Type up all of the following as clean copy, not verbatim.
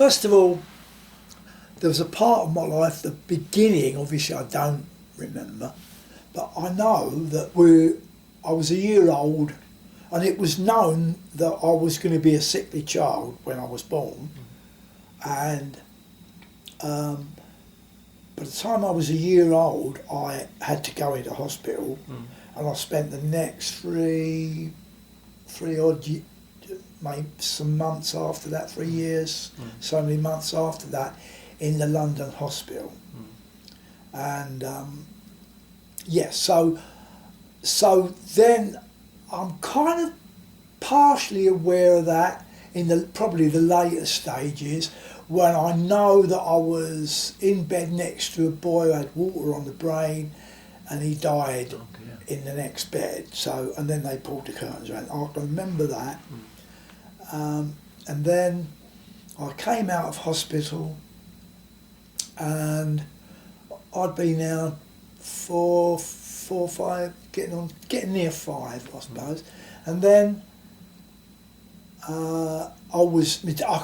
first of all, there was a part of my life, the beginning, obviously I don't remember, but I know that I was a year old, and it was known that I was going to be a sickly child when I was born. And by the time I was a year old, I had to go into hospital, and I spent the next three odd, maybe some months after that, 3 years, so many months after that, in the London hospital. And so then I'm kind of partially aware of that in probably the later stages, when I know that I was in bed next to a boy who had water on the brain, and he died in the next bed. So, and then they pulled the curtains around. I can remember that. And then I came out of hospital, and I'd been now 4, 5, getting near 5, I suppose. And then I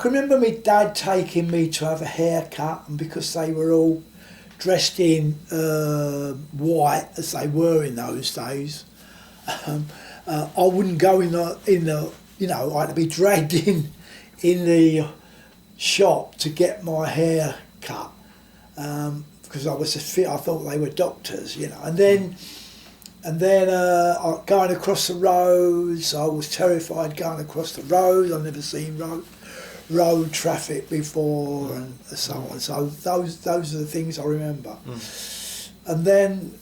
can remember my dad taking me to have a haircut, and because they were all dressed in white, as they were in those days, I wouldn't go in the I had to be dragged in the shop to get my hair cut, because I was I thought they were doctors, and then going across the roads, I was terrified going across the road. I'd never seen road traffic before, and so on. So those are the things I remember. And then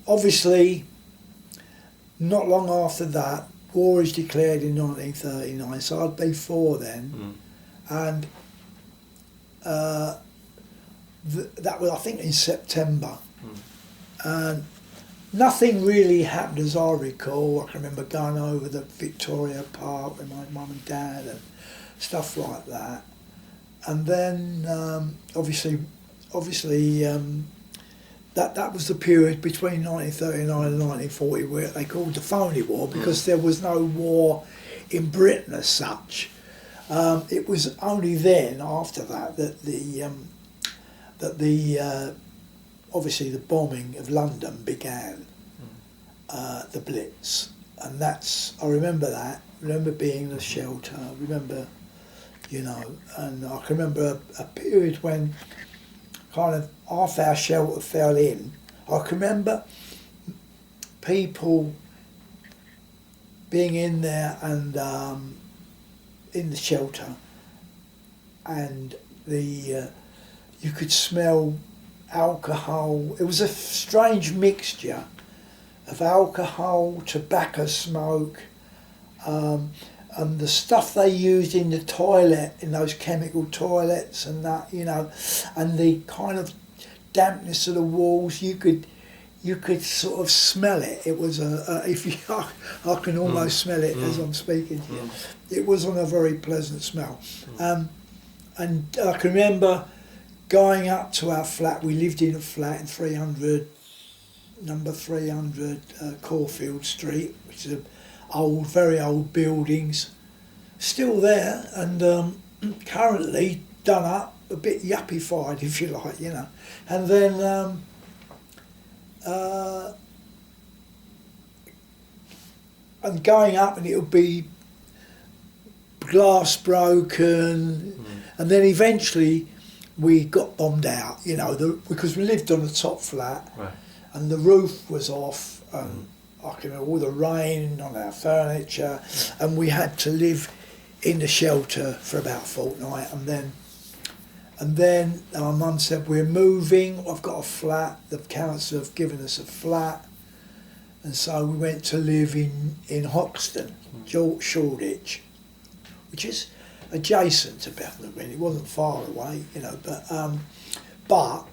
obviously not long after that, war is declared in 1939, so I'd be 4 then. And that was, I think, in September. And nothing really happened as I recall. I can remember going over the Victoria Park with my mum and dad and stuff like that. And then obviously that was the period between 1939 and 1940 where they called the phony war, because there was no war in Britain as such. It was only then, after that, that obviously the bombing of London began, the Blitz, and I remember that. I remember being in the shelter. I remember, and I can remember a period when kind of half our shelter fell in. I can remember people being in there and in the shelter, and you could smell alcohol. It was a strange mixture of alcohol, tobacco smoke, and the stuff they used in the toilet, in those chemical toilets, and that, and the kind of dampness of the walls. You could sort of smell it. It was I can almost smell it as I'm speaking to you. It wasn't a very pleasant smell. And I can remember going up to our flat. We lived in a flat in number 300 Caulfield Street, which is very old buildings, still there, and currently done up, a bit yuppified, if you like, And then and going up, and it would be glass broken, and then eventually we got bombed out, because we lived on the top flat, right, and the roof was off, and I can remember all the rain on our furniture, and we had to live in the shelter for about a fortnight, and then our mum said, we're moving, I've got a flat, the council have given us a flat, and so we went to live in Hoxton, Shoreditch, which is adjacent to Bethnal Green. It wasn't far away, but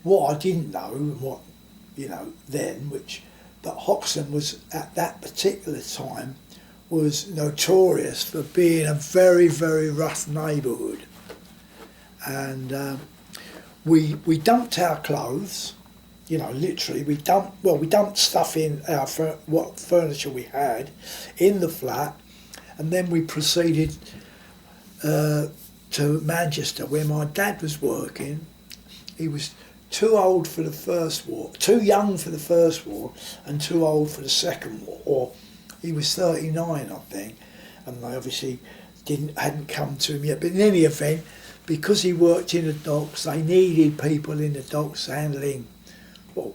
what I didn't know, and what, then, but Hoxton was, at that particular time, was notorious for being a very, very rough neighbourhood. And we dumped our clothes, literally, we dumped stuff in what furniture we had in the flat, and then we proceeded to Manchester, where my dad was working. He was too old for the First War, too young for the First War, and too old for the Second War. Or he was 39, I think, and they obviously hadn't come to him yet. But in any event, because he worked in the docks, they needed people in the docks handling, well,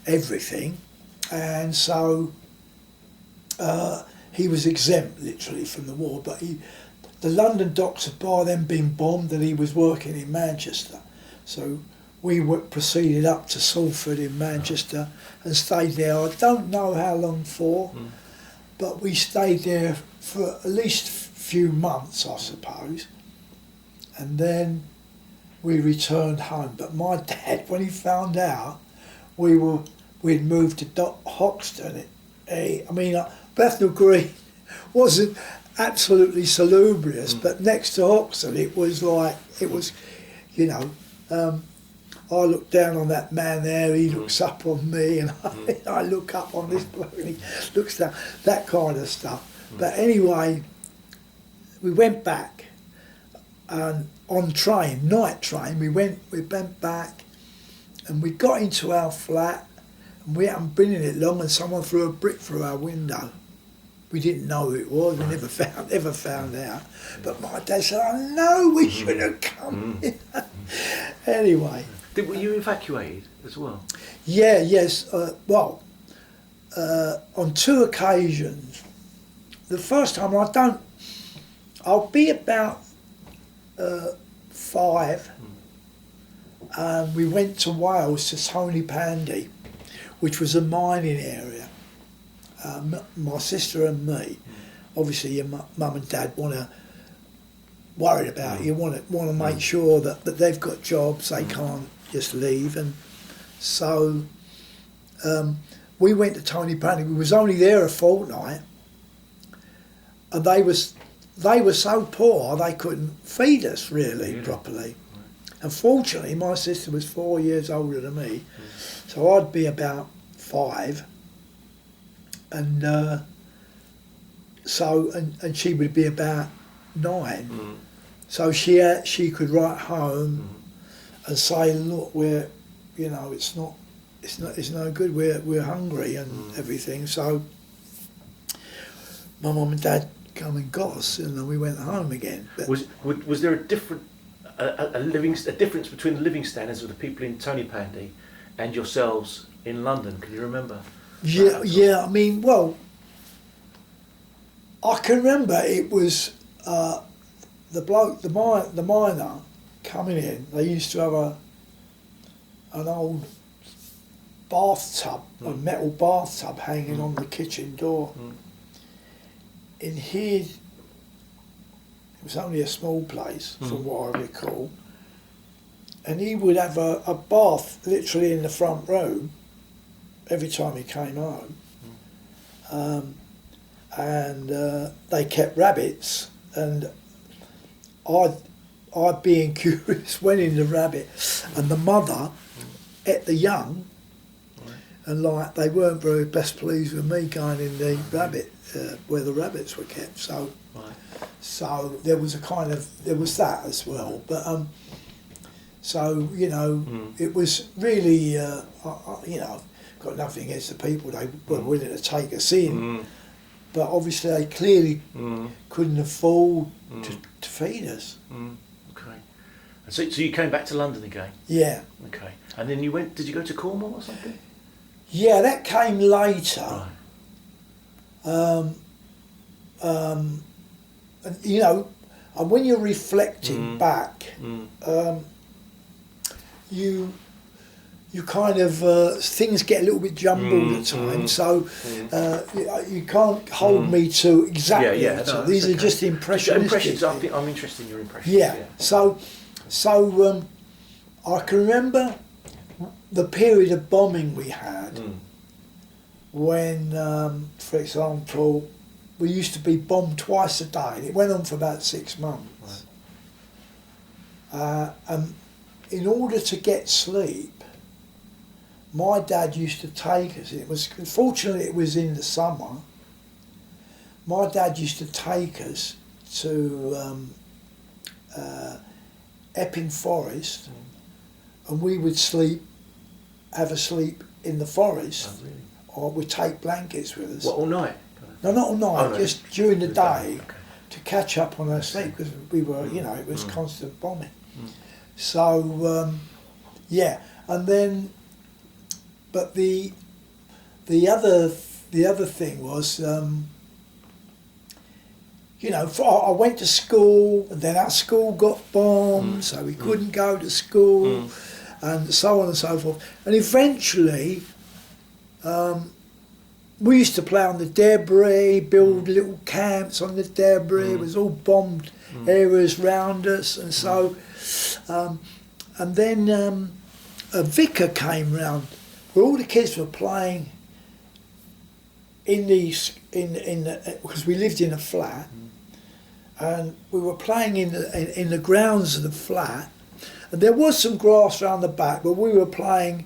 everything, and so he was exempt literally from the war. But the London docks had by then been bombed, and he was working in Manchester, so we proceeded up to Salford in Manchester and stayed there. I don't know how long for, but we stayed there for at least a few months, I suppose. And then we returned home. But my dad, when he found out we'd moved to Hoxton, Bethnal Green wasn't absolutely salubrious, but next to Hoxton it was, I look down on that man there, he looks up on me, and I look up on this bloke and he looks down, that kind of stuff. But anyway, we went back, and on train, night train, we went back, and we got into our flat, and we hadn't been in it long, and someone threw a brick through our window. We didn't know who it was, we never found out. But my dad said, "I know we should have come." Anyway. Were you evacuated as well? Yeah, yes. On 2 occasions. The first time I'll be about 5. We went to Wales to Tony Pandy, which was a mining area. My sister and me. Obviously, your mum and dad worried about you, want to make sure that they've got jobs, they can't just leave, and so we went to Tony Pandy. We was only there a fortnight, and they were so poor they couldn't feed us really properly. And fortunately, my sister was 4 years older than me, so I'd be about 5, and and she would be about 9. So she could write home and say, "Look, it's no good. We're hungry and everything." So my mum and dad come and got us, and then we went home again. But was there a difference between the living standards of the people in Tony Pandy and yourselves in London? Can you remember? Yeah. I mean, well, I can remember it was the bloke, the miner coming in. They used to have an old bathtub, a metal bathtub hanging on the kitchen door. In here, it was only a small place from what I recall, and he would have a bath literally in the front room every time he came home. And they kept rabbits, and I being curious went in the rabbit, and the mother ate the young, and they weren't very best pleased with me going in the rabbit where the rabbits were kept. So there was there was that as well. But it was really got nothing against the people. They were willing to take us in, but obviously they clearly couldn't afford to feed us. Okay. And so you came back to London again? Yeah. Okay. And then did you go to Cornwall or something? Yeah, that came later. Right. And when you're reflecting back, you kind of things get a little bit jumbled at times, so you can't hold me to exactly. No, these are okay. just impressions. I'm interested in your impressions. Yeah. So I can remember the period of bombing we had when, for example, we used to be bombed twice a day, and it went on for about 6 months. And in order to get sleep, my dad used to take us. Fortunately it was in the summer. my dad used to take us to Epping Forest, and we would have a sleep in the forest, Oh, really? or we'd take blankets with us. What, all night? No, not all night, Oh, no. just during the day Okay. to catch up on our sleep, because we were, it was Mm. constant bombing. Mm. So, yeah, and then, but the other thing was, I went to school, and then our school got bombed, so we couldn't go to school, and so on and so forth. And eventually, we used to play on the debris, build little camps on the debris. It was all bombed areas round us, and so, and then a vicar came round where all the kids were playing in because we lived in a flat, and we were playing in the grounds of the flat, and there was some grass round the back, but we were playing.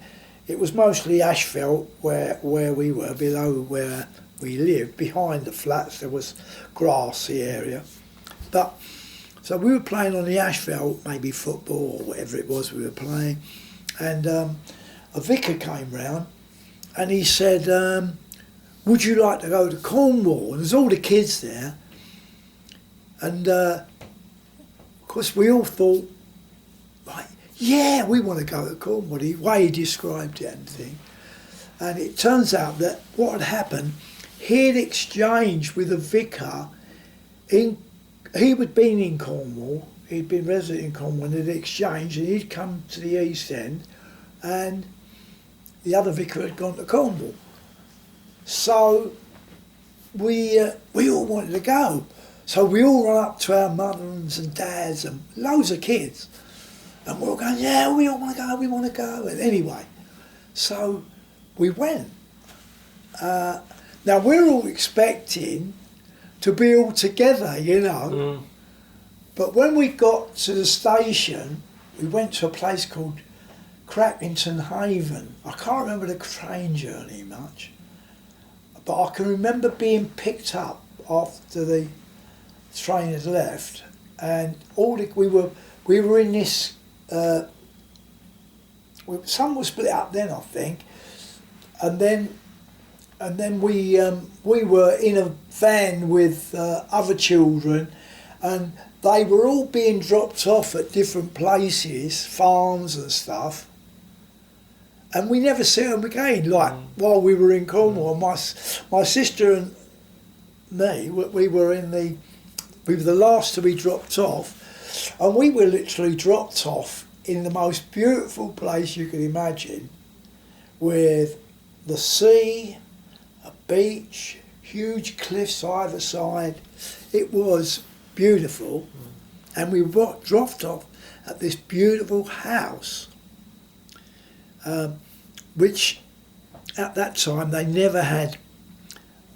It was mostly asphalt where we were, below where we lived. Behind the flats there was grassy area. But so we were playing on the asphalt, maybe football or whatever it was we were playing. And a vicar came round and he said, would you like to go to Cornwall? And there's all the kids there. And of course we all thought, right, yeah, we want to go to Cornwall, the way he described it and thing. And it turns out that what had happened, he'd exchanged with a vicar, he'd been in Cornwall, he'd been resident in Cornwall, and he'd exchanged, and he'd come to the East End, and the other vicar had gone to Cornwall. So we all wanted to go. So we all ran up to our mothers and dads and loads of kids. And we're all going, yeah, we all want to go. And anyway, so we went. Now we're all expecting to be all together, But when we got to the station, we went to a place called Crackington Haven. I can't remember the train journey much, but I can remember being picked up after the train had left, and we were in this. Some were split up then, I think, and then we were in a van with other children, and they were all being dropped off at different places, farms and stuff, and we never see them again. Like while we were in Cornwall, my sister and me, we were the last to be dropped off. And we were literally dropped off in the most beautiful place you could imagine, with the sea, a beach, huge cliffs either side. It was beautiful. And we got dropped off at this beautiful house, which at that time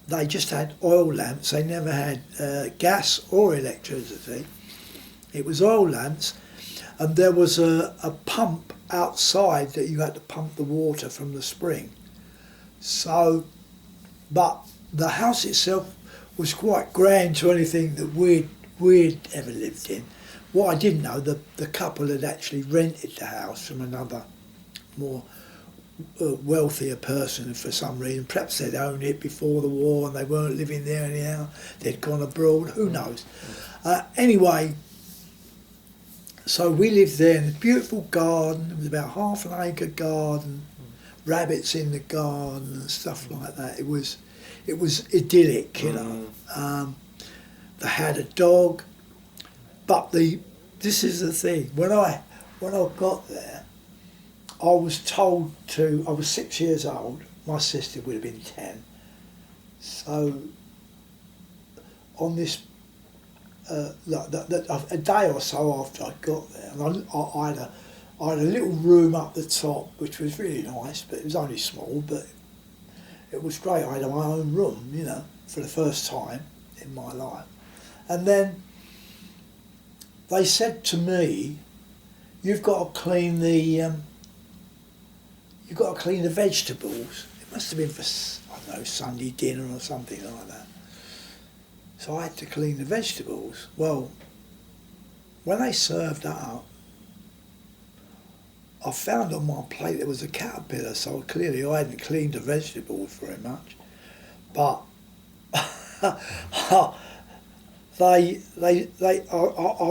they just had oil lamps. They never had gas or electricity. It was oil lamps, and there was a pump outside that you had to pump the water from the spring. So, but the house itself was quite grand to anything that we'd ever lived in. What I didn't know, the couple had actually rented the house from another more wealthier person for some reason. Perhaps they'd owned it before the war and they weren't living there anyhow. They'd gone abroad, who knows. Anyway, so we lived there in a beautiful garden. It was about half an acre garden, rabbits in the garden and stuff like that. It was idyllic, They had a dog, but this is the thing. When I got there, I was 6 years old. My sister would have been 10. So on this. A day or so after I got there, and I had a little room up the top, which was really nice, but it was only small, but it was great. I had my own room, for the first time in my life. And then they said to me, you've got to clean the vegetables. It must have been for, I don't know, Sunday dinner or something like that. So I had to clean the vegetables. Well, when they served that up, I found on my plate there was a caterpillar, so clearly I hadn't cleaned the vegetables very much. But I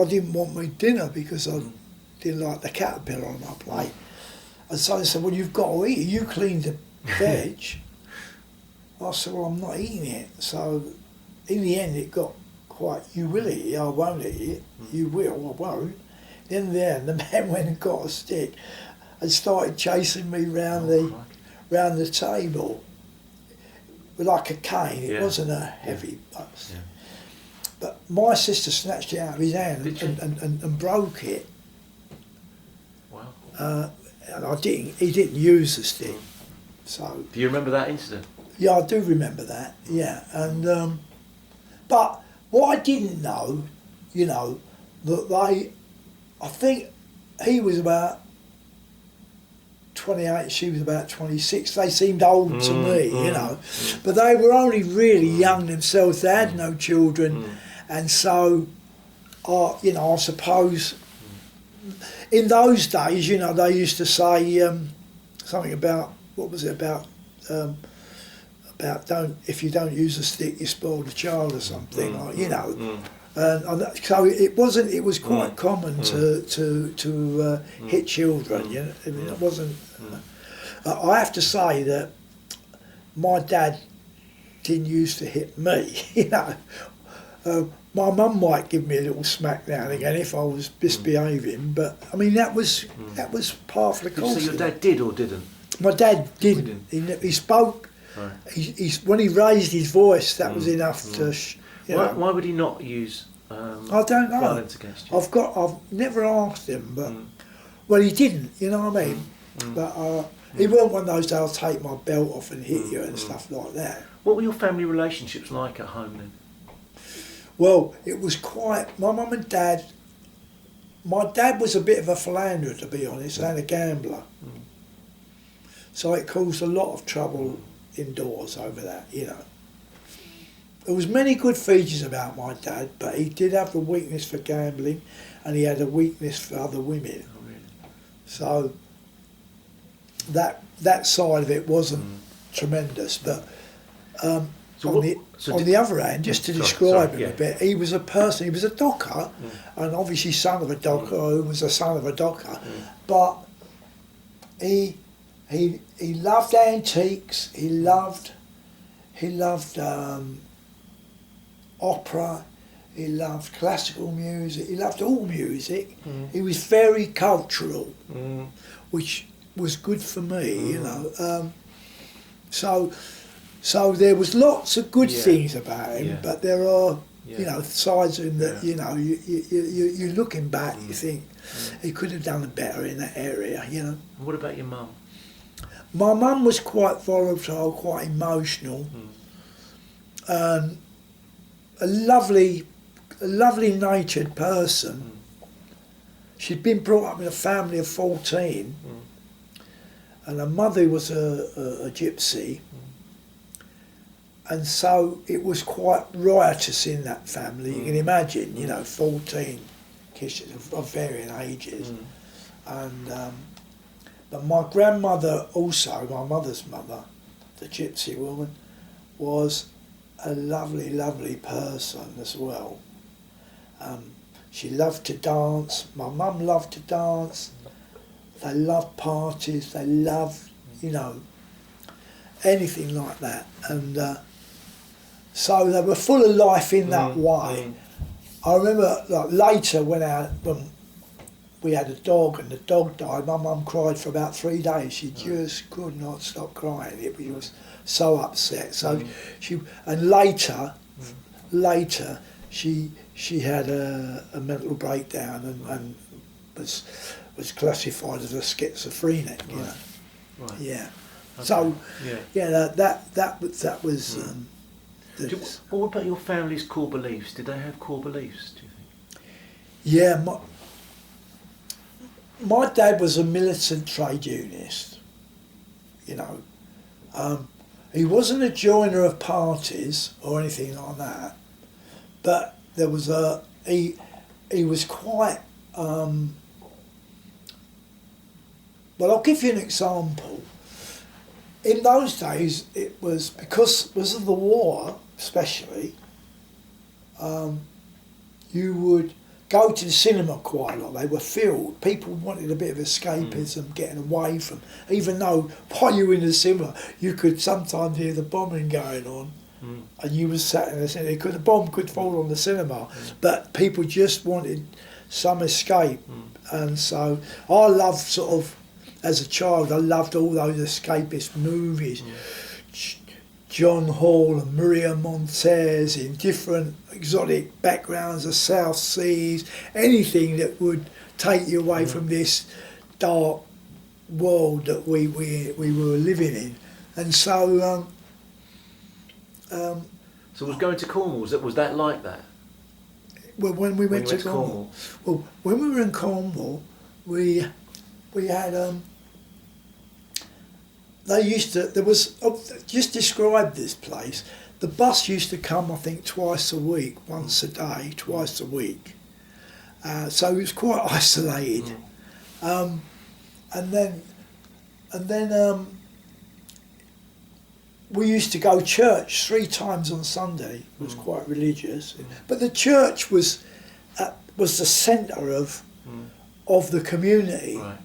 didn't want my dinner because I didn't like the caterpillar on my plate. And so they said, well, you've got to eat it. You cleaned the veg. I said, well, I'm not eating it. So in the end it got quite, you will eat it, I won't eat it. You will, I won't. In the end, the man went and got a stick and started chasing me round the table with like a cane. It wasn't a heavy bus. Yeah. But my sister snatched it out of his hand and broke it. Wow. And he didn't use the stick. So. Do you remember that incident? Yeah, I do remember that. Yeah, and but what I didn't know, that I think he was about 28, she was about 26. They seemed old to me, but they were only really young themselves. They had no children, and so, I suppose. In those days, they used to say something about, what was it about if you don't use a stick, you spoil the child or something, And so it was quite common to hit children. It wasn't. I have to say that my dad didn't used to hit me. My mum might give me a little smack now and again if I was misbehaving, but I mean that was part of the course. So your dad did or didn't? My dad didn't. He spoke. Right. He when he raised his voice, that was enough to. Why would he not use? I don't know. Violence against you. I've never asked him, but well, he didn't. You know what I mean? But he wasn't one of those. I'll take my belt off and hit you and stuff like that. What were your family relationships like at home then? Well, it was quite. My mum and dad. My dad was a bit of a philanderer, to be honest, and a gambler. So it caused a lot of trouble indoors over that, There was many good features about my dad, but he did have a weakness for gambling, and he had a weakness for other women. Oh, really? So that side of it wasn't tremendous, but on the other hand, just to describe him a bit, he was a person. He was a docker, and obviously son of a docker, who was a son of a docker, but he loved antiques. He loved opera. He loved classical music. He loved all music. He was very cultural, which was good for me, So there was lots of good things about him, but there are sides of him that you're looking back, you think he could have done better in that area, And what about your mum? My mum was quite volatile, quite emotional, a lovely natured person. She'd been brought up in a family of 14, and her mother was a gypsy, and so it was quite riotous in that family. You can imagine, 14 kids of varying ages, and. But my grandmother also, my mother's mother, the gypsy woman, was a lovely, lovely person as well. She loved to dance. My mum loved to dance. They loved parties. They loved, anything like that. And so they were full of life in that way. I remember later when we had a dog and the dog died, my mum cried for about 3 days. She just could not stop crying. She was so upset. So later she had a mental breakdown and was classified as a schizophrenic. Right. Yeah. Okay. So that was. What about your family's core beliefs? Did they have core beliefs? Do you think? Yeah. My dad was a militant trade unionist, He wasn't a joiner of parties or anything like that, but there was he was quite, well, I'll give you an example. In those days, it was because of the war, especially, you would go to the cinema quite a lot. They were filled. People wanted a bit of escapism, getting away from, even though while you were in the cinema, you could sometimes hear the bombing going on, and you were sat in the cinema. The bomb could fall on the cinema, but people just wanted some escape. And so I loved sort of, as a child, I loved all those escapist movies. John Hall and Maria Montez in different exotic backgrounds, the South Seas, anything that would take you away from this dark world that we were living in. And so... so was going to Cornwall, was that like that? Well, when we went to Cornwall. Well, when we were in Cornwall, we had... just describe this place. The bus used to come, I think, twice a week, once a day, twice a week. So it was quite isolated. And then we used to go to church 3 times on Sunday. It was quite religious. But the church was the centre of the community. Right.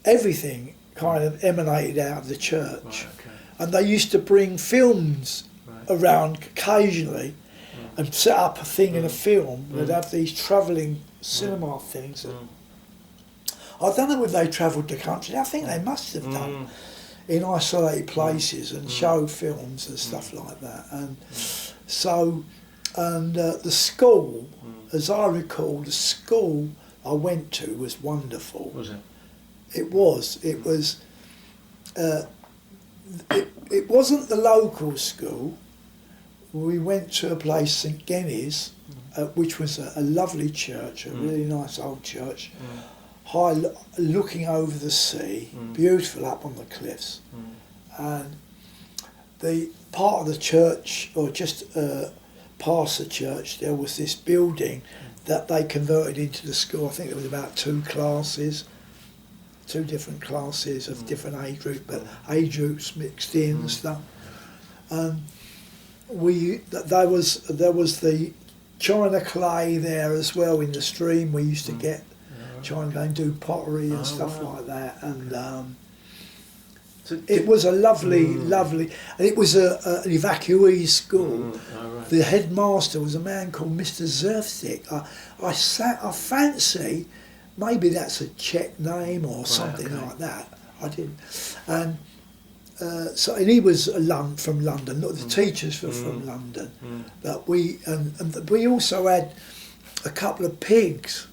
Everything kind of emanated out of the church. Right, okay. And they used to bring films around occasionally and set up a thing in a film. They'd have these travelling cinema things. I don't know whether they travelled the country. I think they must have done in isolated places and show films and stuff like that. And so, the school, as I recall, the school I went to was wonderful. Was it? It was. It wasn't the local school. We went to a place, St Genny's, which was a lovely church, a really nice old church, high, looking over the sea, beautiful up on the cliffs. And the part of the church, or just past the church, there was this building that they converted into the school. I think there was about 2 classes. 2 different classes of different age groups, but age groups mixed in and stuff. There was the china clay there as well in the stream. We used to get china clay and do pottery and stuff like that. And so it was a lovely, and it was an evacuee school. The headmaster was a man called Mr. Zerfzik. I fancy. Maybe that's a Czech name or something like that. I didn't. And and he was from London. Not the teachers were from London, but we also had a couple of pigs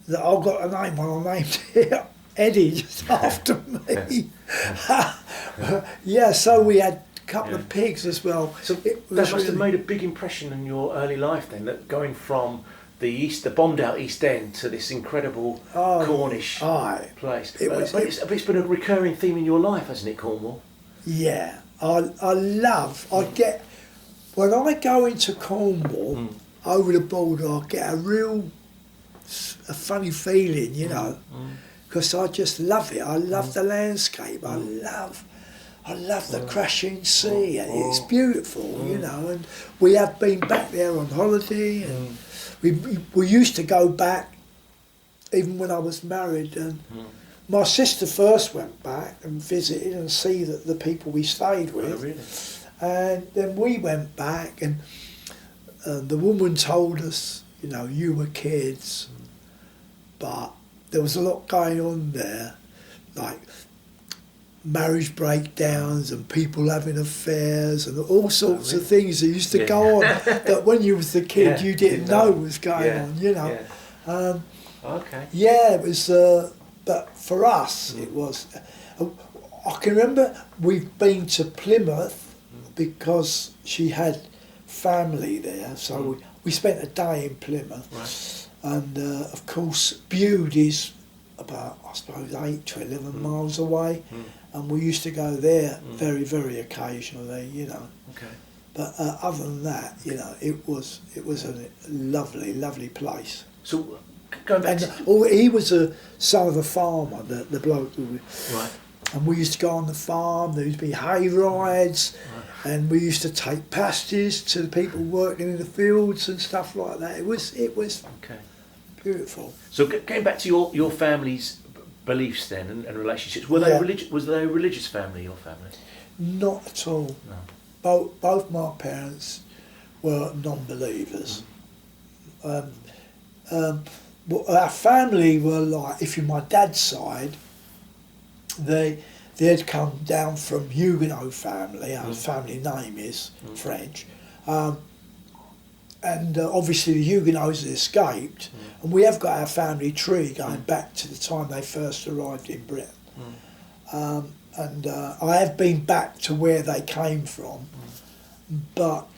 that I've got a name on. I named Eddie just after me. Yeah, so we had a couple of pigs as well. So that must have made a big impression in your early life then. That going from the bombed out East End to this incredible Cornish place. But it's been a recurring theme in your life, hasn't it, Cornwall? Yeah, when I go into Cornwall over the border, I get a funny feeling, you know, because I just love it. I love the landscape. I love the crashing sea. It's beautiful, you know. And we have been back there on holiday and. We used to go back, even when I was married, and my sister first went back and visited and see the people we stayed with. Oh, really? And then we went back, and the woman told us, you know, you were kids, but there was a lot going on there, like marriage breakdowns and people having affairs and all sorts of things that used to go on that when you was the kid you didn't know was going on, you know. Yeah, it was, but for us it was, I can remember we've been to Plymouth because she had family there, so we spent a day in Plymouth. And of course Bude is about, I suppose, 8 to 11 miles away. And we used to go there very, very occasionally, you know. Okay. But other than that, you know, it was a lovely place. So going back he was a son of a farmer, the bloke. Right. And we used to go on the farm. There used to be hay rides, and we used to take pasties to the people working in the fields and stuff like that. It was okay. Beautiful. So going back to your family's beliefs then and relationships, were they religious? Was they a religious family? Your family? Not at all. No. Both my parents were non-believers. But our family were like, if you're my dad's side, they'd come down from Huguenot family. Our family name is French. And obviously the Huguenots had escaped, and we have got our family tree going back to the time they first arrived in Britain. And I have been back to where they came from, but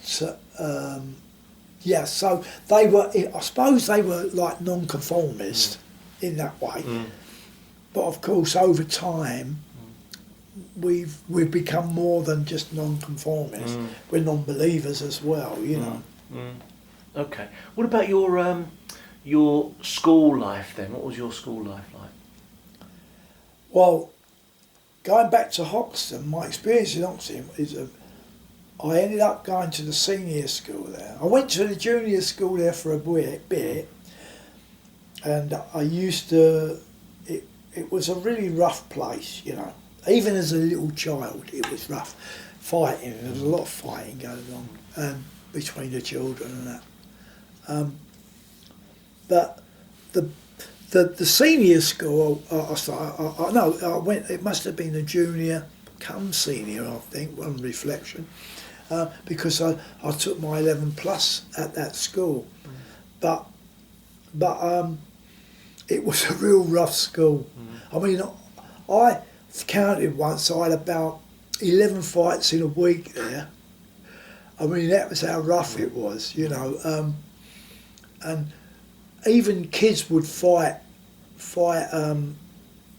yeah, so they were, I suppose they were like non-conformist in that way. But of course over time we've become more than just non-conformists. We're non-believers as well, you know. Okay. What about your school life then? What was your school life like? Well, going back to Hoxton, my experience in Hoxton is I ended up going to the senior school there. I went to the junior school there for a bit, and I used to. It was a really rough place, you know. Even as a little child, it was rough. Fighting, there was a lot of fighting going on between the children and that. But the senior school, I went. It must have been the junior, come senior, I think, on reflection, because I took my 11 plus at that school, but it was a real rough school. I mean, I counted once. I had about 11 fights in a week there. I mean, that was how rough it was, you know. And even kids would fight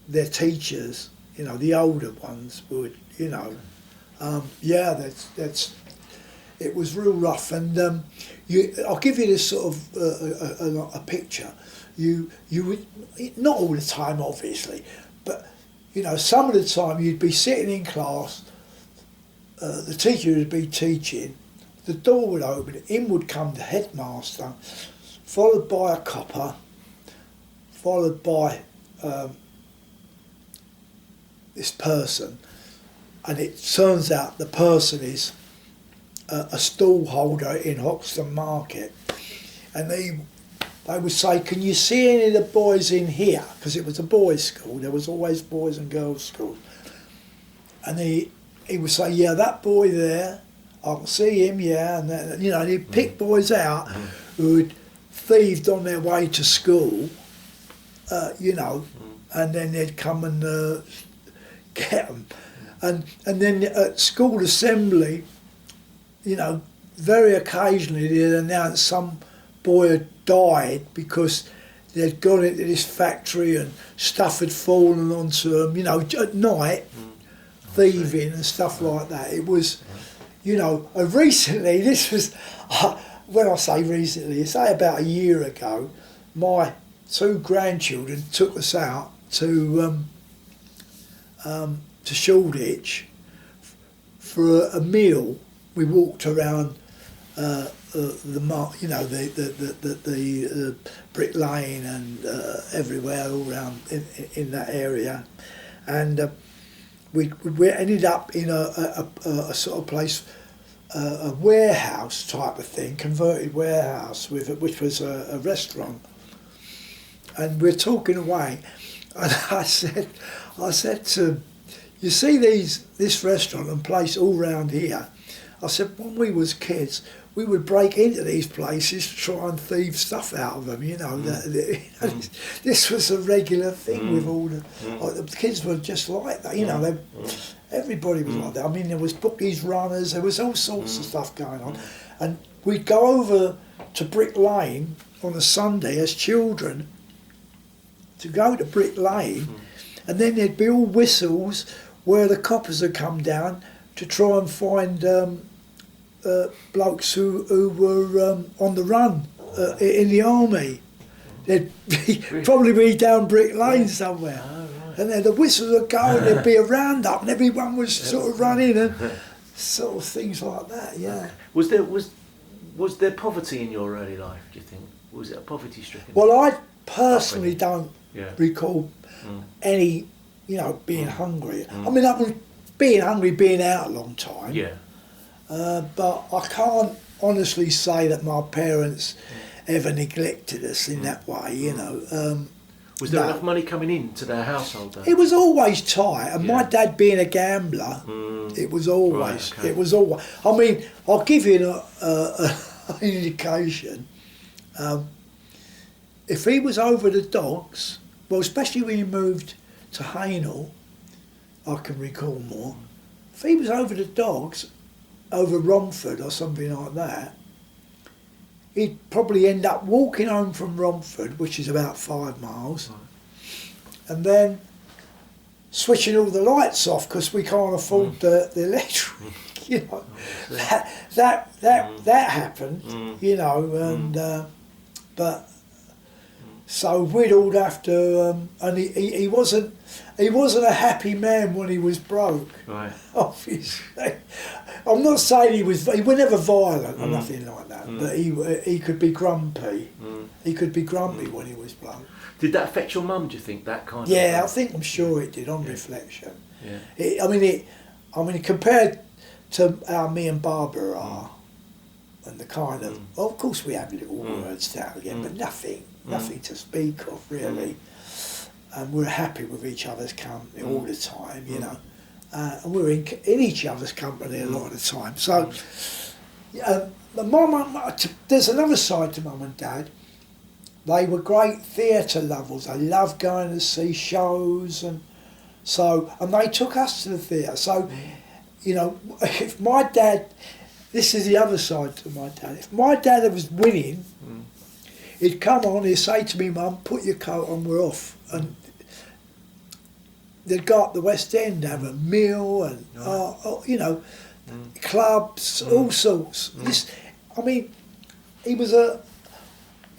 their teachers. You know, the older ones would. You know, that's. It was real rough, and I'll give you this sort of a picture. You would, not all the time, obviously, but you know, some of the time you'd be sitting in class. The teacher would be teaching. The door would open. In would come the headmaster, followed by a copper, followed by this person, and it turns out the person is a stall holder in Hoxton Market, and they would say, "Can you see any of the boys in here?" Because it was a boys' school. There was always boys and girls' schools, and he would say, "Yeah, that boy there, I can see him, yeah," and then, you know, and he'd pick boys out who had thieved on their way to school, you know, and then they'd come and get them. And then at school assembly, you know, very occasionally they'd announce some boy had died because they'd gone into this factory and stuff had fallen onto them, you know, at night, thieving and stuff like that. It was, you know, recently, this was, when I say recently, say about a year ago, my 2 grandchildren took us out to Shoreditch for a meal. We walked around the Brick Lane and everywhere all around in that area, and we ended up in a sort of place, a warehouse type of thing, converted warehouse which was a restaurant, and we're talking away, and I said to, "You see this restaurant and place all round here?" I said, "When we was kids, we would break into these places to try and thieve stuff out of them, you know." This was a regular thing with all the kids were just like that, you know. Everybody was like that. I mean, there was bookies, runners, there was all sorts of stuff going on. And we'd go over to Brick Lane on a Sunday as children to go to Brick Lane, and then there'd be all whistles where the coppers had come down to try and find blokes who were on the run in the army. They'd probably be down Brick Lane somewhere. Oh, right. And then the whistles would go and there'd be a roundup and everyone was sort of running and sort of things like that, yeah. Was there poverty in your early life, do you think? Was it a poverty-stricken? Well, I personally don't recall any, being hungry. I mean, I was being hungry, being out a long time. Yeah. But I can't honestly say that my parents ever neglected us in that way, Was there enough money coming into their household though? It was always tight, and my dad being a gambler, it was always, right, okay. it was always, I mean, I'll give you an indication. If he was over the docks, well, especially when he moved to Hainault, I can recall more, if he was over the docks, over Romford or something like that, he'd probably end up walking home from Romford, which is about 5 miles, and then switching all the lights off because we can't afford the electric. That happened, and but so we'd all have to, and he wasn't a happy man when he was broke. Right. Obviously, I'm not saying he was never violent or nothing like that, but he could be grumpy. He could be grumpy when he was broke. Did that affect your mum? Do you think that kind of? Yeah, I'm sure it did on reflection. Yeah. I mean, compared to how me and Barbara are, and the kind of, well, of course we have little words down again, but nothing to speak of really. And we're happy with each other's company all the time, and we're in each other's company a lot of the time. So, there's another side to Mum and Dad. They were great theatre lovers. They loved going to see shows, and they took us to the theatre. So, if my dad, this is the other side to my dad. If my dad was winning, he'd come on. He'd say to me, "Mum, put your coat on. We're off." And they'd go up the West End, have a meal, and clubs, all sorts.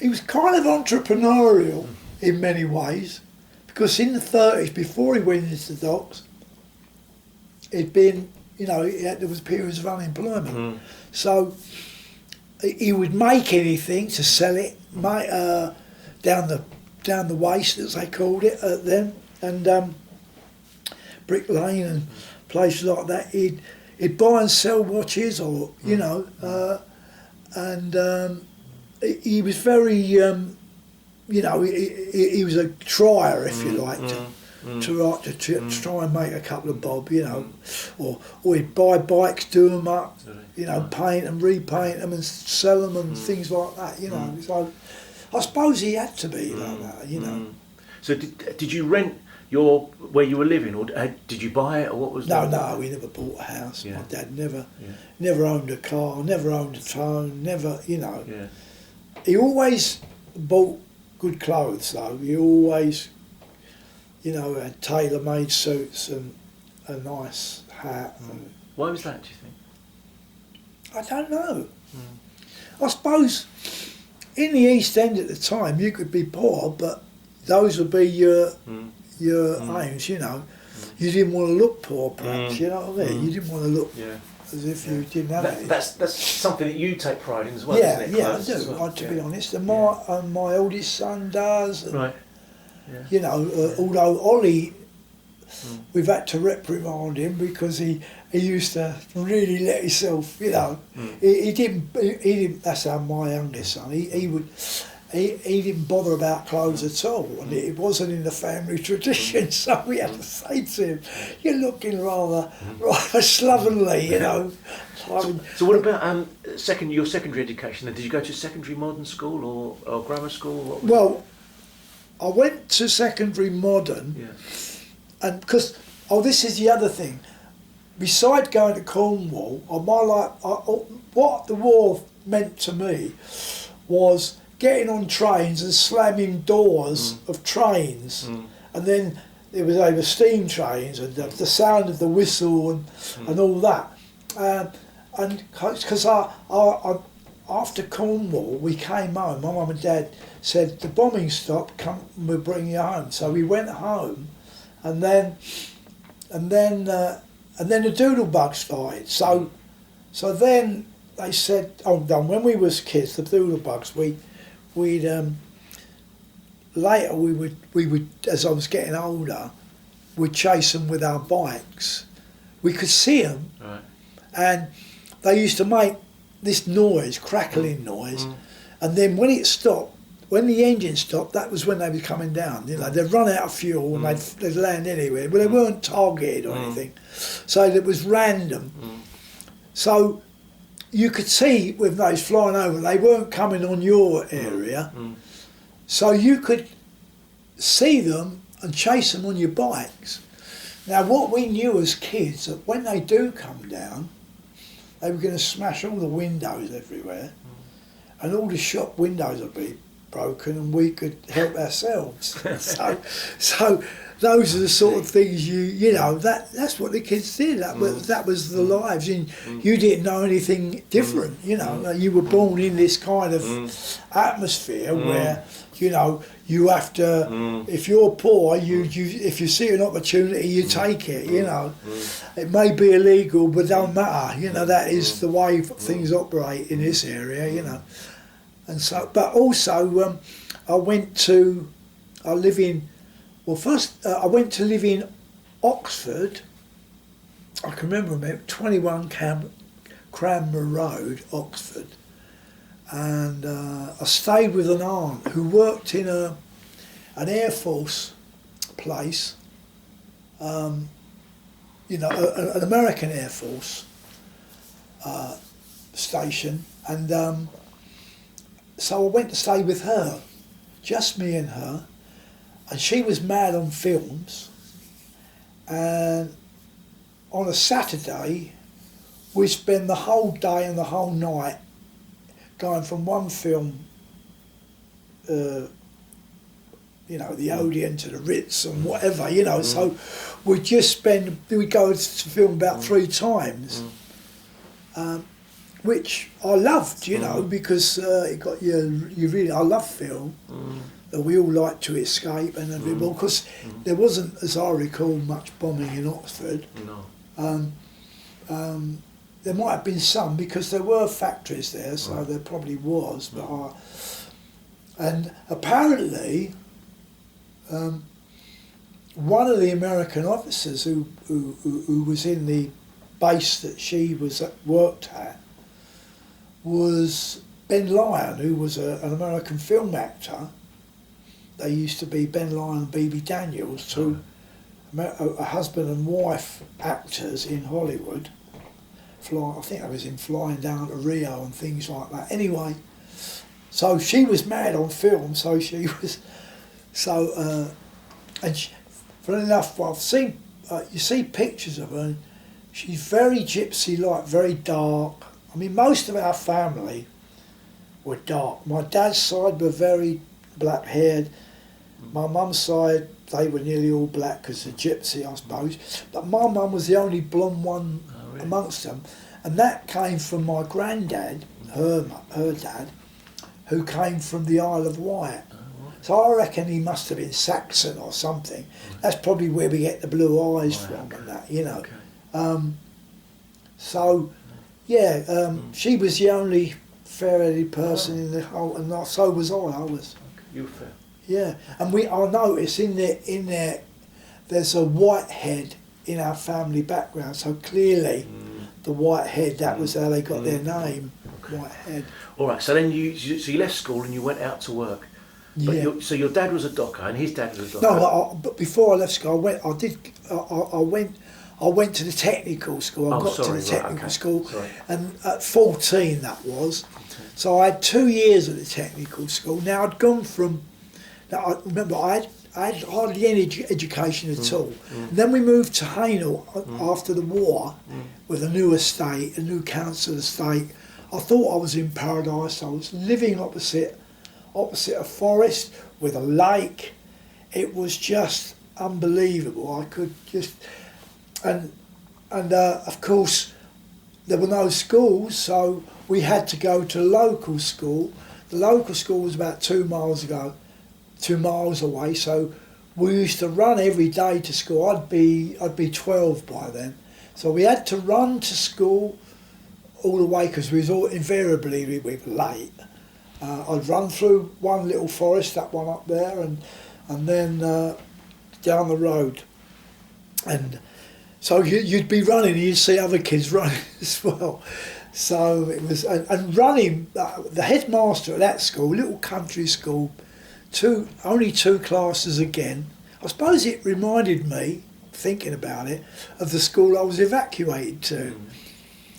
He was kind of entrepreneurial in many ways, because in the 30s, before he went into the docks, it'd been, there was periods of unemployment. So he would make anything to sell it, down the waist, as they called it then, and Brick Lane and places like that. He'd buy and sell watches, or and he was very, he was a trier, if you like, to try and make a couple of bob, or he'd buy bikes, do them up, paint and repaint them and sell them and things like that, So I suppose he had to be like that, So did you rent where you were living, or did you buy it, or what was that? No, we never bought a house. My dad never owned a car, never owned a phone, never, He always bought good clothes though. He always, had tailor-made suits and a nice hat. And why was that, do you think? I don't know. I suppose in the East End at the time you could be poor, but those would be your aims, You didn't want to look poor, perhaps, you know what I mean? You didn't want to look as if you didn't have anything. That's something that you take pride in as well, isn't it? Yeah, I do, to be honest. And my oldest son does. And, right. Although Ollie, we've had to reprimand him because he used to really let himself, he didn't, that's how my youngest son, he didn't bother about clothes at all, and it wasn't in the family tradition, so we had to say to him, "You're looking rather slovenly, So what about your secondary education? Then? Did you go to secondary modern school or grammar school? Well, I went to secondary modern, and because this is the other thing. Besides going to Cornwall, what the war meant to me was getting on trains and slamming doors of trains, and then they were steam trains and the sound of the whistle and all that. and because after Cornwall, we came home. My mum and dad said, the bombing stopped, come, we'll bring you home. So we went home, and then the doodlebug started. So then they said, when we was kids, the doodlebugs, later we would, as I was getting older, we'd chase them with our bikes. We could see them, right. And they used to make this noise, crackling noise, and then when it stopped, when the engine stopped, that was when they were coming down. You know, they'd run out of fuel and they'd land anywhere, but they weren't targeted or anything, so it was random. So you could see with those flying over, they weren't coming on your area, so you could see them and chase them on your bikes. Now, what we knew as kids, that when they do come down, they were going to smash all the windows everywhere, and all the shop windows would be broken, and we could help ourselves. so those are the sort of things you know that's what the kids did. That was the lives. And you didn't know anything different. You know, you were born in this kind of atmosphere where you have to. If you're poor, if you see an opportunity, you take it. You know, it may be illegal, but don't matter. You know, that is the way things operate in this area. You know, and so, but also I went to live in Oxford. I can remember 21 Cranmer Road, Oxford, and I stayed with an aunt who worked in an Air Force place, an American Air Force station, and so I went to stay with her, just me and her. And she was mad on films, and on a Saturday we spend the whole day and the whole night going from one film, the Odeon to the Ritz and whatever, so we'd go to film about 3 times, which I loved, because it got I love film. That we all like to escape and everything, because there wasn't, as I recall, much bombing in Oxford. No. There might have been some, because there were factories there, so there probably was. But and apparently, one of the American officers who was in the base that she worked at was Ben Lyon, who was an American film actor. They used to be Ben Lyon and B.B. Daniels, two a husband and wife actors in Hollywood. I think I was in Flying Down to Rio and things like that. Anyway, so she was mad on film. So she was, funny enough, I've seen you see pictures of her. And she's very gypsy-like, very dark. I mean, most of our family were dark. My dad's side were very black-haired. My mum's side, they were nearly all black because of gypsy, I suppose. But my mum was the only blonde one amongst them. And that came from my granddad, her dad, who came from the Isle of Wight. So I reckon he must have been Saxon or something. That's probably where we get the blue eyes from and that, she was the only fair-headed person in the whole, and so was I was. You were fair. Yeah, and I noticed in there, there's a white head in our family background. So clearly, the white head, that was how they got their name, White Head. All right. So then you left school and you went out to work. But so your dad was a docker and his dad was a docker. No, but before I left school, I went to the technical school. I got to the technical school, and at 14 that was. So I had 2 years at the technical school. Now I'd gone from. Now, I remember I had hardly any education at all. And then we moved to Hainault after the war with a new estate, a new council estate. I thought I was in paradise. I was living opposite a forest with a lake. It was just unbelievable. I could just, and of course, there were no schools, so we had to go to local school. The local school was about 2 miles away, so we used to run every day to school. I'd be 12 by then, so we had to run to school all the way because invariably we were late. I'd run through one little forest, that one up there, and then down the road, and so you'd be running and you'd see other kids running as well. So it was, and running, the headmaster at that school, little country school, only 2 classes again. I suppose it reminded me, thinking about it, of the school I was evacuated to.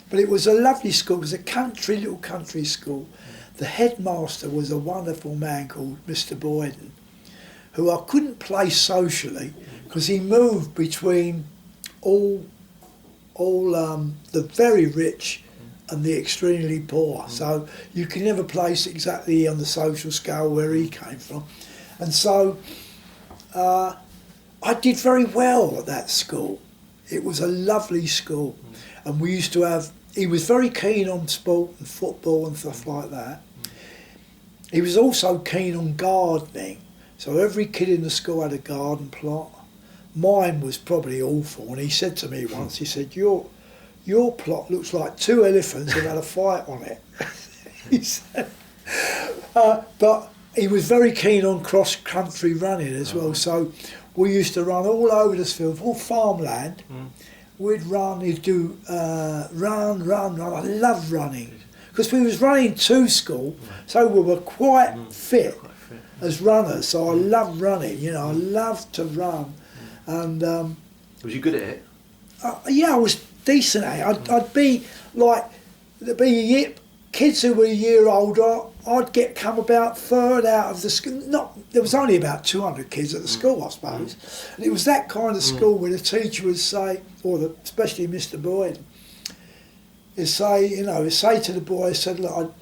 But it was a lovely school. It was a little country school. The headmaster was a wonderful man called Mr. Boyden, who I couldn't place socially because he moved between all the very rich and the extremely poor. So you can never place exactly on the social scale where he came from. And so I did very well at that school. It was a lovely school. And we used to have, he was very keen on sport and football and stuff like that. He was also keen on gardening. So every kid in the school had a garden plot. Mine was probably awful. And he said to me once, he said, your plot looks like 2 elephants have had a fight on it. He said, but he was very keen on cross-country running as well. So we used to run all over this field, all farmland. We'd run, he'd do run. I loved running because we was running to school, so we were quite fit as runners. So I loved running. You know, I loved to run. And was you good at it? Yeah, I was decent at it. I'd be like, kids who were a year older, I'd come about third out of the school. There was only about 200 kids at the school, I suppose. And it was that kind of school where the teacher would say, especially Mr. Boyd, he'd say to the boys, said, look,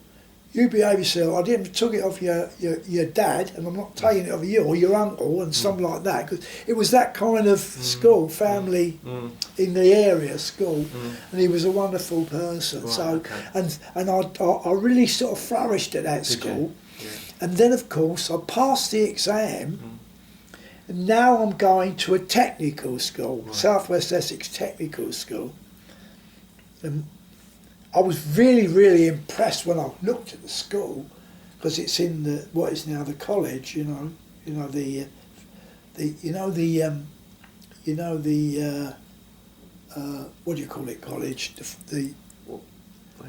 you behave yourself. I didn't took it off your dad, and I'm not taking it off you or your uncle and something like that. Because it was that kind of school, family in the area school, and he was a wonderful person. Right, so, okay. and I really sort of flourished at that school. Yeah. And then, of course, I passed the exam, and now I'm going to a technical school, right. South West Essex Technical School. And I was really, really impressed when I looked at the school, because it's in what is now the college. What do you call it? College. Where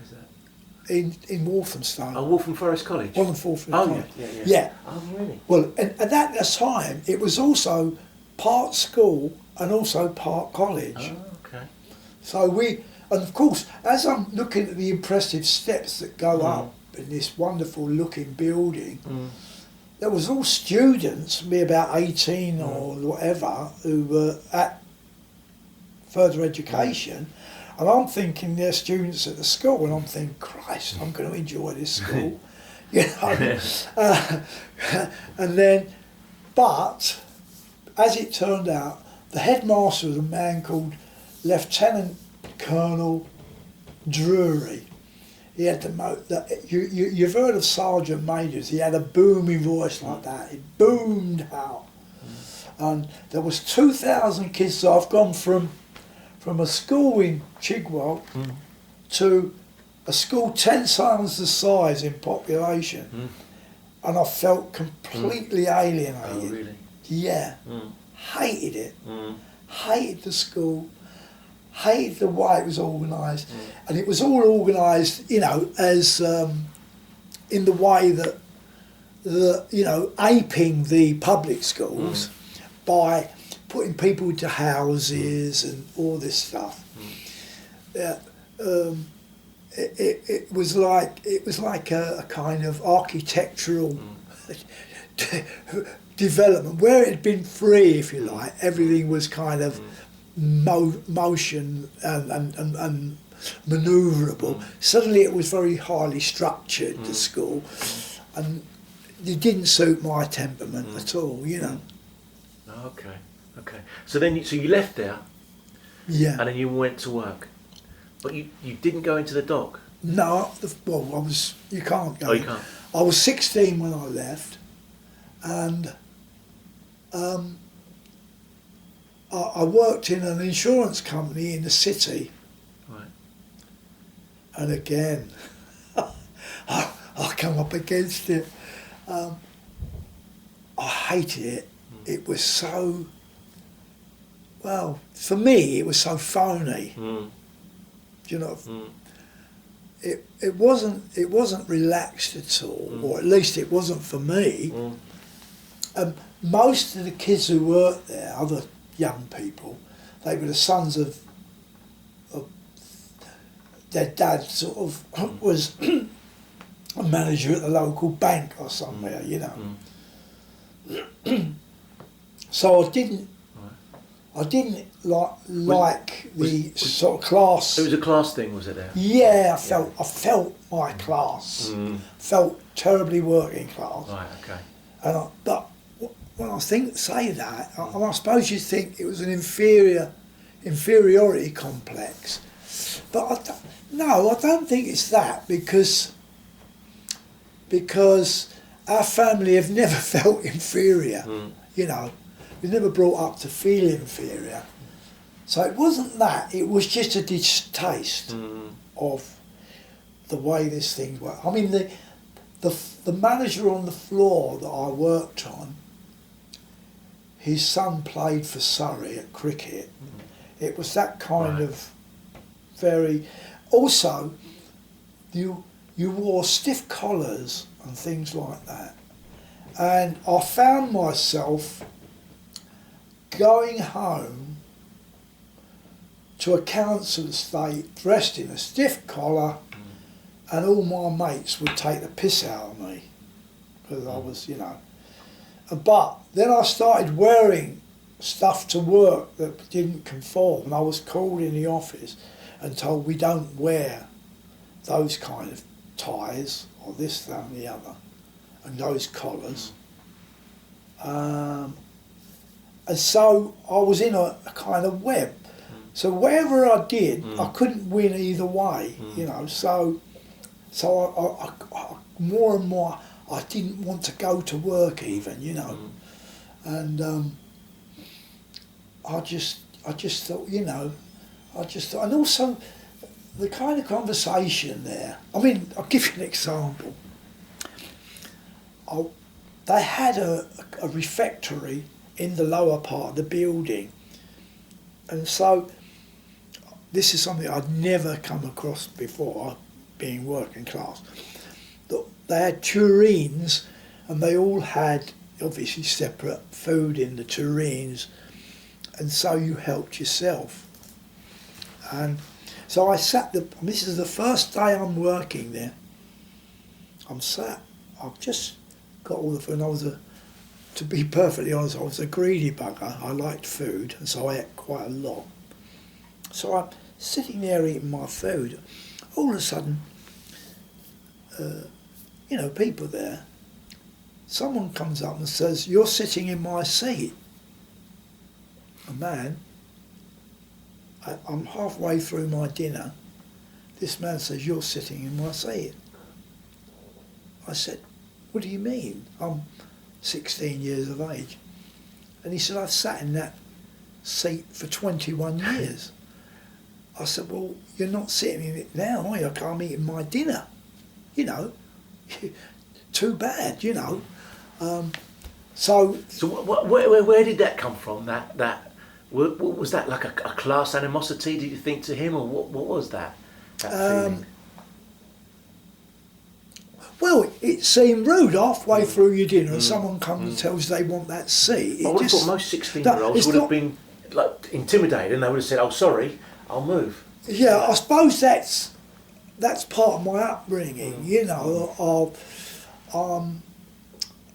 is that? In Walthamstow. Oh, Waltham Forest College. Waltham Forest College. Yeah. Oh, really? Well, and at that time, it was also part school and also part college. Oh, okay. So and of course, as I'm looking at the impressive steps that go up in this wonderful looking building, there was all students, me about 18 or whatever, who were at further education, and I'm thinking they're students at the school, and I'm thinking, Christ, I'm going to enjoy this school, and then, but as it turned out, the headmaster was a man called Lieutenant Colonel Drury. He had you've heard of Sergeant Majors. He had a booming voice like that. It boomed out. And there was 2,000 kids. So I've gone from a school in Chigwell to a school 10 times the size in population. And I felt completely alienated. Oh, really? Yeah. Hated it. Hated the school. Hated the way it was organised, and it was all organised, as in the way that aping the public schools by putting people into houses and all this stuff. It was like a kind of architectural development where it had been free, if you like. Everything was kind of motion and manoeuvrable. Suddenly it was very highly structured, the school, and it didn't suit my temperament at all, Okay. So you left there, yeah, and then you went to work. But you didn't go into the dock? No, well, I was. You can't go. Oh, you can't. I was 16 when I left, and I worked in an insurance company in the city. Right. And again, I come up against it. I hated it. It was so, well, for me, it was so phony. Do you know? It wasn't relaxed at all, or at least it wasn't for me. And most of the kids who worked there, other young people, they were the sons of their dad. Sort of was a manager at the local bank or somewhere, you know. So I didn't like the sort of class. It was a class thing, was it there? Yeah, I felt my class. Felt terribly working class. Right. Okay. But when I say that, I suppose you think it was an inferiority complex. But I don't think it's that, because our family have never felt inferior. You know, we never brought up to feel inferior. So it wasn't that, it was just a distaste of the way this thing worked. I mean, the manager on the floor that I worked on, his son played for Surrey at cricket. It was that kind of very... Also, you wore stiff collars and things like that. And I found myself going home to a council estate dressed in a stiff collar, and all my mates would take the piss out of me because I was, you know. But then I started wearing stuff to work that didn't conform, and I was called in the office and told we don't wear those kind of ties or this, that and the other, and those collars. And so I was in a kind of web. So whatever I did, I couldn't win either way, you know. So I more and more, I didn't want to go to work even, you know. And I just thought, you know, and also the kind of conversation there. I mean, I'll give you an example. They had a refectory in the lower part of the building, and so this is something I'd never come across before, being working class. They had tureens, and they all had obviously separate food in the tureens, and so you helped yourself. And so I sat this is the first day I'm working there. I've just got all the food, and to be perfectly honest, I was a greedy bugger. I liked food, and so I ate quite a lot. So I'm sitting there eating my food. All of a sudden, you know, people there, someone comes up and says, "You're sitting in my seat." A man, I'm halfway through my dinner, this man says, "You're sitting in my seat." I said, "What do you mean? I'm 16 years of age." And he said, "I've sat in that seat for 21 years. I said, "Well, you're not sitting in it now, are you? I'm eating my dinner. You know, too bad, you know." So where did that come from? That was that like a class animosity? Did you think to him, or what was that feeling? Well, it seemed rude halfway through your dinner, and someone comes and tells you they want that seat. I would have thought most 16-year-olds would have been like intimidated, and they would have said, "Oh, sorry, I'll move." Yeah, I suppose that's part of my upbringing. You know,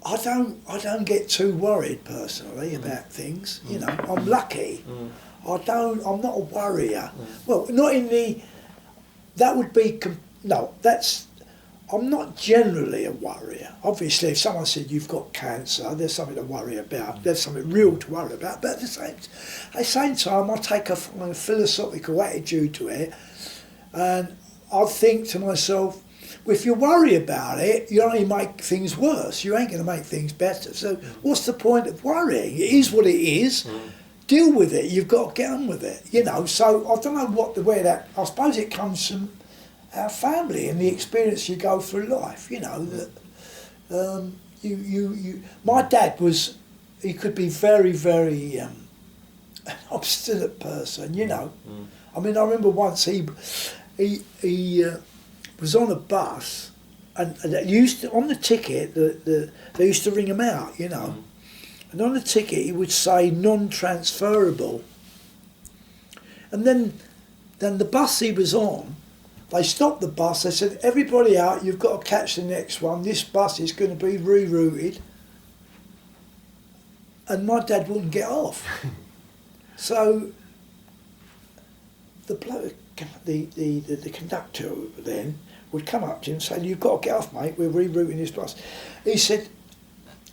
I don't get too worried personally about things. You know, I'm lucky. I'm not a worrier. Well, not in the. That would be no. I'm not generally a worrier. Obviously, if someone said you've got cancer, there's something to worry about. There's something real to worry about. But at the same time, I take a philosophical attitude to it. And I think to myself, well, if you worry about it, you only make things worse. You ain't going to make things better. So what's the point of worrying? It is what it is. Deal with it. You've got to get on with it. You know. So I don't know where that. I suppose it comes from our family and the experience you go through life. You know that My dad was. He could be very, very an obstinate person. You know. I mean, I remember once he was on a bus, and they used to, on the ticket, they used to ring him out, you know, and on the ticket he would say non-transferable, and then the bus he was on, they stopped the bus. They said, everybody out, you've got to catch the next one. This bus is going to be rerouted, and my dad wouldn't get off. So the bloke, the conductor then would come up to him and say, you've got to get off, mate, we're rerouting this bus. He said,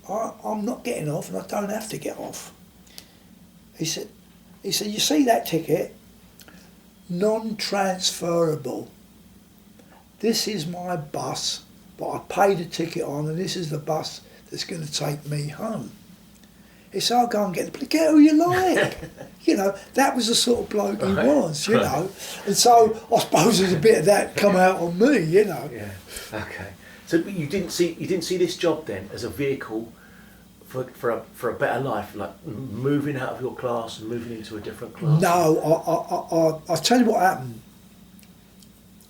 I'm not getting off and I don't have to get off. He said, you see that ticket? Non-transferable. This is my bus, but I paid a ticket on, and this is the bus that's going to take me home. He said, I'll go and get who you like. You know, that was the sort of bloke he was, you know. And so I suppose there's a bit of that come out on me, you know. Yeah. Okay. So you didn't see this job then as a vehicle for a better life, like moving out of your class and moving into a different class? No, I'll tell you what happened.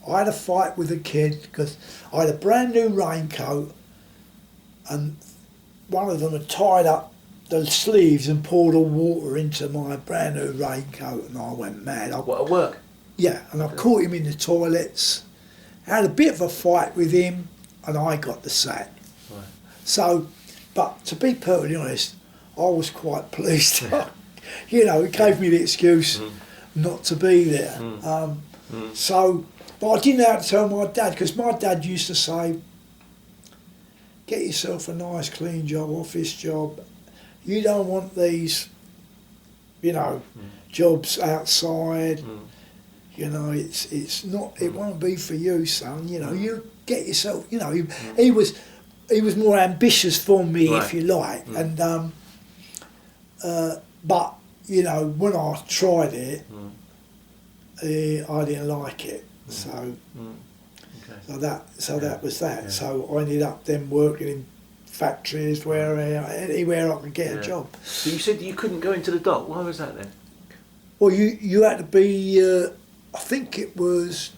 I had a fight with a kid because I had a brand new raincoat and one of them had tied up the sleeves and poured all water into my brand new raincoat, and I went mad. What, at work? Yeah, and I caught him in the toilets, had a bit of a fight with him, and I got the sack. Right. So, but to be perfectly honest, I was quite pleased. You know, it gave me the excuse not to be there. So, but I didn't have to tell my dad, because my dad used to say, get yourself a nice clean job, office job. You don't want these, you know, jobs outside. You know, it's not. It won't be for you, son. You know, you get yourself. You know, he was more ambitious for me, right, if you like. And but you know, when I tried it, I didn't like it. So, so that was that. Yeah. So I ended up then working in factories anywhere I could get a job. So you said you couldn't go into the dock. Why was that then? Well, you had to be. I think it was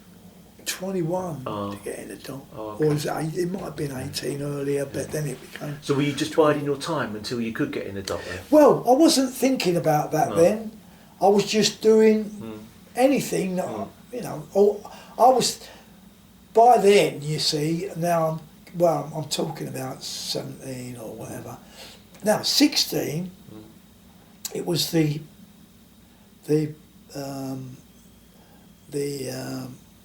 21 to get in the dock, or it might have been 18 earlier, but then it became. So were you just biding your time until you could get in the dock then? Well, I wasn't thinking about that then. I was just doing anything that you know. I was by then. You see, now I'm talking about 17 or whatever. Now 16, it was the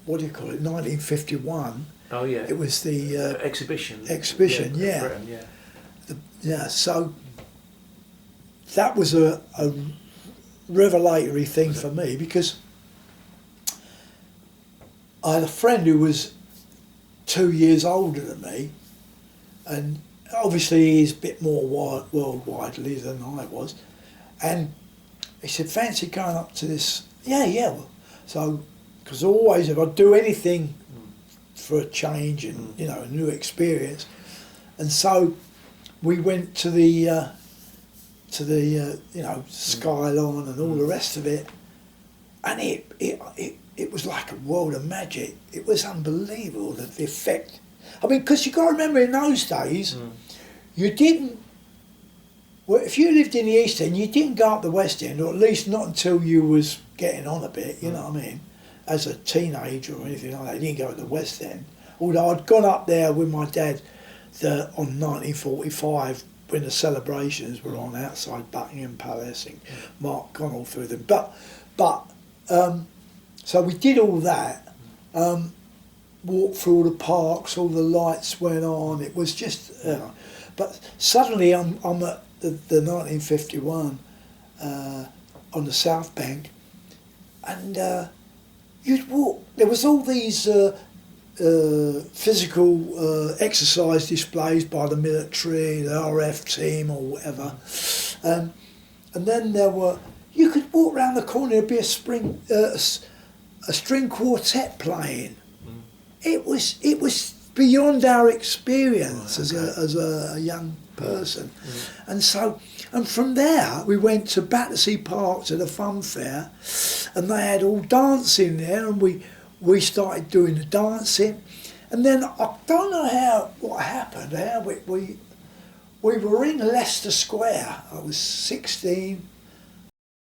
what do you call it? 1951. Oh yeah. It was the exhibition. Exhibition, yeah. Britain, yeah. So that was a revelatory thing for me, because I had a friend who was 2 years older than me, and obviously he's a bit more worldwidely than I was, and he said, fancy going up to this? Yeah. So, because always if I do anything for a change and you know, a new experience, and so we went to the you know, Skylon and all the rest of it, and it was like a world of magic. It was unbelievable, the effect. I mean, because you got to remember, in those days, you didn't. Well, if you lived in the East End, you didn't go up the West End, or at least not until you was getting on a bit. You know what I mean? As a teenager or anything like that, you didn't go to the West End. Although I'd gone up there with my dad on 1945 when the celebrations were on outside Buckingham Palace, and Mark gone all through them. But so we did all that. Walked through all the parks, all the lights went on. It was just, you know. But suddenly I'm at the 1951 on the South Bank, and you'd walk. There was all these physical exercise displays by the military, the RF team or whatever, and then there were. You could walk round the corner. There'd be a string quartet playing. It was beyond our experience as a young person, and from there we went to Battersea Park to the fun fair, and they had all dancing there, and we started doing the dancing, and then I don't know what happened. We were in Leicester Square. I was 16.